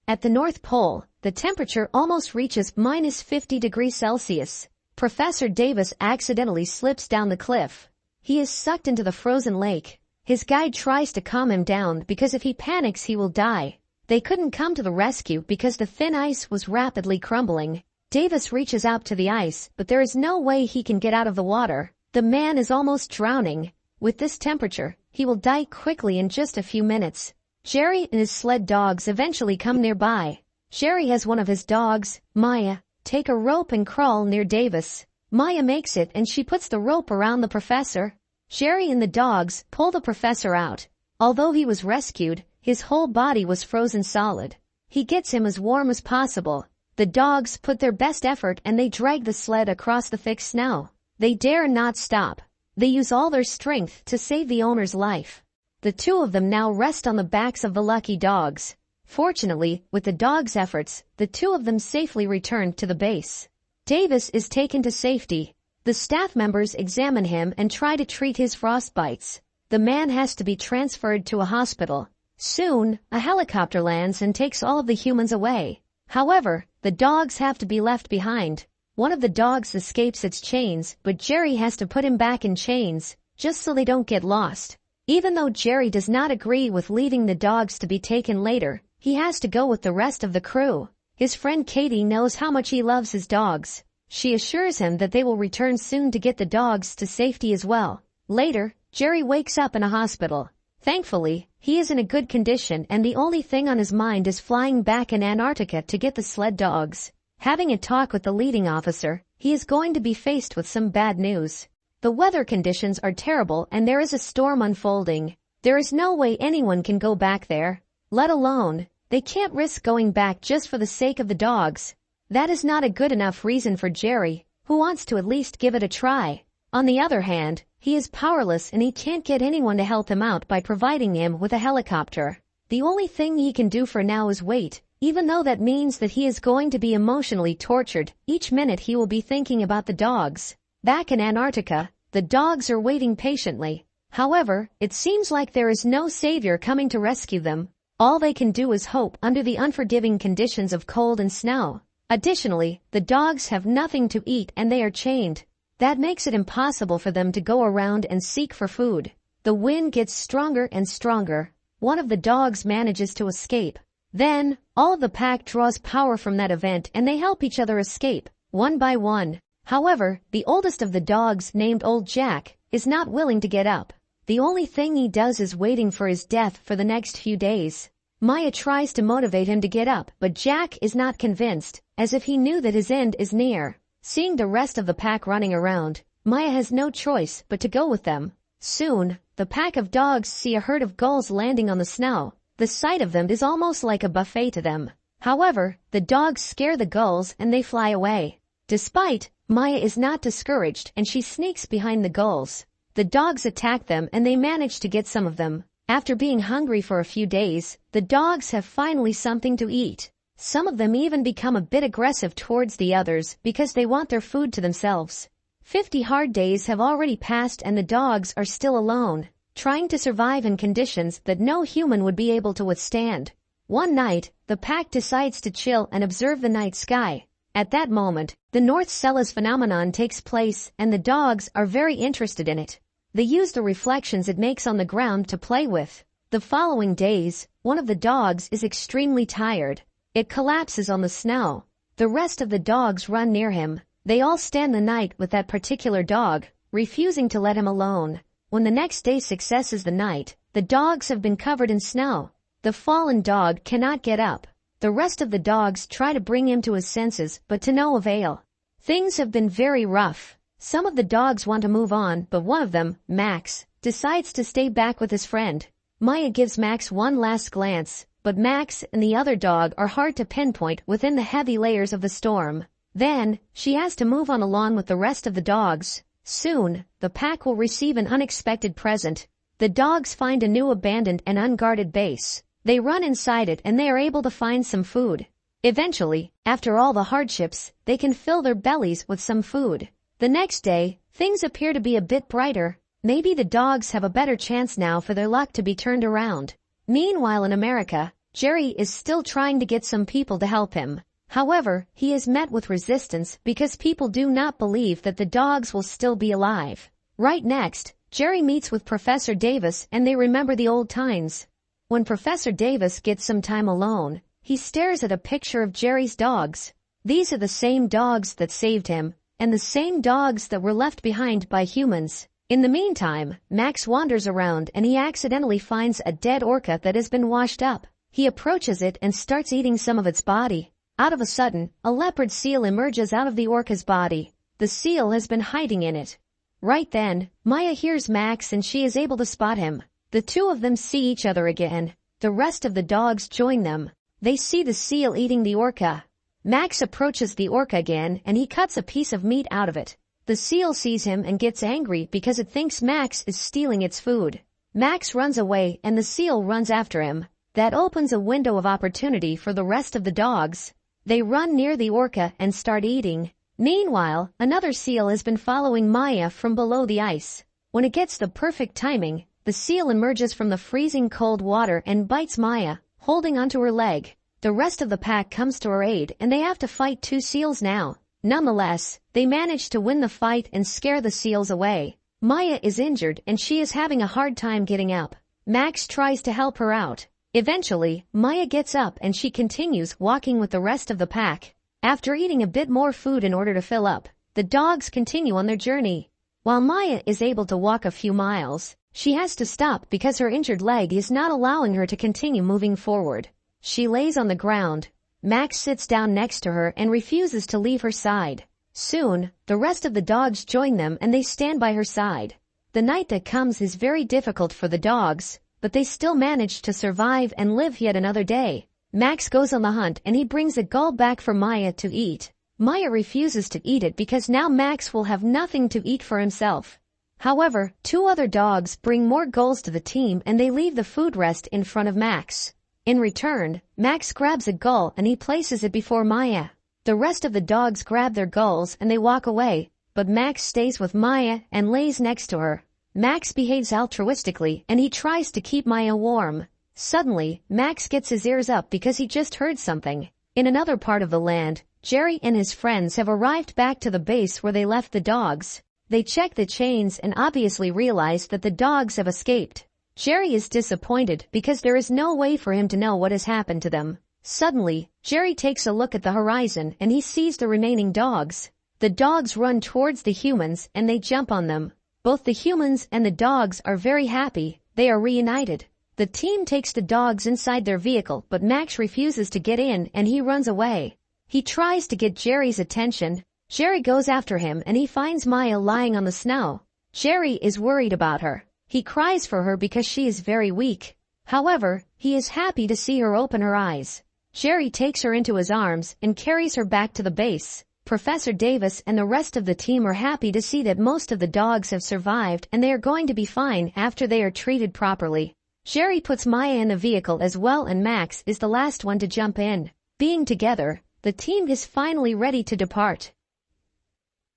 At the North Pole, the temperature almost reaches minus 50 degrees Celsius. Professor Davis accidentally slips down the cliff. He is sucked into the frozen lake. His guide tries to calm him down because if he panics he will die. They couldn't come to the rescue because the thin ice was rapidly crumbling. Davis reaches out to the ice, but there is no way he can get out of the water. The man is almost drowning. With this temperature, he will die quickly in just a few minutes. Jerry and his sled dogs eventually come nearby. Jerry has one of his dogs, Maya, take a rope and crawl near Davis. Maya makes it and she puts the rope around the professor. Jerry and the dogs pull the professor out. Although he was rescued, his whole body was frozen solid. He gets him as warm as possible. The dogs put their best effort and they drag the sled across the thick snow. They dare not stop. They use all their strength to save the owner's life. The two of them now rest on the backs of the lucky dogs. Fortunately, with the dogs' efforts, the two of them safely returned to the base. Davis is taken to safety. The staff members examine him and try to treat his frostbites. The man has to be transferred to a hospital. Soon, a helicopter lands and takes all of the humans away. However, the dogs have to be left behind. One of the dogs escapes its chains, but Jerry has to put him back in chains, just so they don't get lost. Even though Jerry does not agree with leaving the dogs to be taken later, he has to go with the rest of the crew. His friend Katie knows how much he loves his dogs. She assures him that they will return soon to get the dogs to safety as well. Later, Jerry wakes up in a hospital. Thankfully, he is in a good condition and the only thing on his mind is flying back in Antarctica to get the sled dogs. Having a talk with the leading officer, he is going to be faced with some bad news. The weather conditions are terrible and there is a storm unfolding. There is no way anyone can go back there. Let alone, they can't risk going back just for the sake of the dogs. That is not a good enough reason for Jerry, who wants to at least give it a try. On the other hand, he is powerless and he can't get anyone to help him out by providing him with a helicopter. The only thing he can do for now is wait, even though that means that he is going to be emotionally tortured. Each minute he will be thinking about the dogs. Back in Antarctica, the dogs are waiting patiently. However, it seems like there is no savior coming to rescue them. All they can do is hope under the unforgiving conditions of cold and snow. Additionally, the dogs have nothing to eat and they are chained. That makes it impossible for them to go around and seek for food. The wind gets stronger and stronger. One of the dogs manages to escape. Then, all of the pack draws power from that event and they help each other escape, one by one. However, the oldest of the dogs, named Old Jack, is not willing to get up. The only thing he does is waiting for his death for the next few days. Maya tries to motivate him to get up, but Jack is not convinced, as if he knew that his end is near. Seeing the rest of the pack running around, Maya has no choice but to go with them. Soon, the pack of dogs see a herd of gulls landing on the snow. The sight of them is almost like a buffet to them. However, the dogs scare the gulls and they fly away. Despite, Maya is not discouraged and she sneaks behind the gulls. The dogs attack them and they manage to get some of them. After being hungry for a few days, the dogs have finally something to eat. Some of them even become a bit aggressive towards the others because they want their food to themselves. 50 hard days have already passed and the dogs are still alone, trying to survive in conditions that no human would be able to withstand. One night, the pack decides to chill and observe the night sky. At that moment, the North Celes phenomenon takes place and the dogs are very interested in it. They use the reflections it makes on the ground to play with. The following days, one of the dogs is extremely tired. It collapses on the snow. The rest of the dogs run near him. They all stand the night with that particular dog, refusing to let him alone. When the next day successes the night, the dogs have been covered in snow. The fallen dog cannot get up. The rest of the dogs try to bring him to his senses, but to no avail. Things have been very rough. Some of the dogs want to move on, but one of them, Max, decides to stay back with his friend. Maya gives Max one last glance, but Max and the other dog are hard to pinpoint within the heavy layers of the storm. Then, she has to move on along with the rest of the dogs. Soon, the pack will receive an unexpected present. The dogs find a new abandoned and unguarded base. They run inside it and they are able to find some food. Eventually, after all the hardships, they can fill their bellies with some food. The next day, things appear to be a bit brighter. Maybe the dogs have a better chance now for their luck to be turned around. Meanwhile in America, Jerry is still trying to get some people to help him. However, he is met with resistance because people do not believe that the dogs will still be alive. Right next, Jerry meets with Professor Davis and they remember the old times. When Professor Davis gets some time alone, he stares at a picture of Jerry's dogs. These are the same dogs that saved him, and the same dogs that were left behind by humans. In the meantime, Max wanders around and he accidentally finds a dead orca that has been washed up. He approaches it and starts eating some of its body. Out of a sudden, a leopard seal emerges out of the orca's body. The seal has been hiding in it. Right then, Maya hears Max and she is able to spot him. The two of them see each other again. The rest of the dogs join them. They see the seal eating the orca. Max approaches the orca again and he cuts a piece of meat out of it. The seal sees him and gets angry because it thinks Max is stealing its food. Max runs away and the seal runs after him. That opens a window of opportunity for the rest of the dogs. They run near the orca and start eating. Meanwhile, another seal has been following Maya from below the ice. When it gets the perfect timing, the seal emerges from the freezing cold water and bites Maya, holding onto her leg. The rest of the pack comes to her aid and they have to fight two seals now. Nonetheless, they manage to win the fight and scare the seals away. Maya is injured and she is having a hard time getting up. Max tries to help her out. Eventually, Maya gets up and she continues walking with the rest of the pack. After eating a bit more food in order to fill up, the dogs continue on their journey. While Maya is able to walk a few miles, she has to stop because her injured leg is not allowing her to continue moving forward. She lays on the ground. Max sits down next to her and refuses to leave her side. Soon, the rest of the dogs join them and they stand by her side. The night that comes is very difficult for the dogs, but they still manage to survive and live yet another day. Max goes on the hunt and he brings a gull back for Maya to eat. Maya refuses to eat it because now Max will have nothing to eat for himself. However, two other dogs bring more gulls to the team and they leave the food rest in front of Max. In return, Max grabs a gull and he places it before Maya. The rest of the dogs grab their gulls and they walk away, but Max stays with Maya and lays next to her. Max behaves altruistically and he tries to keep Maya warm. Suddenly, Max gets his ears up because he just heard something. In another part of the land, Jerry and his friends have arrived back to the base where they left the dogs. They check the chains and obviously realize that the dogs have escaped. Jerry is disappointed because there is no way for him to know what has happened to them. Suddenly, Jerry takes a look at the horizon and he sees the remaining dogs. The dogs run towards the humans and they jump on them. Both the humans and the dogs are very happy. They are reunited. The team takes the dogs inside their vehicle, but Max refuses to get in and he runs away. He tries to get Jerry's attention. Jerry goes after him and he finds Maya lying on the snow. Jerry is worried about her. He cries for her because she is very weak. However, he is happy to see her open her eyes. Jerry takes her into his arms and carries her back to the base. Professor Davis and the rest of the team are happy to see that most of the dogs have survived and they are going to be fine after they are treated properly. Jerry puts Maya in the vehicle as well and Max is the last one to jump in. Being together, the team is finally ready to depart.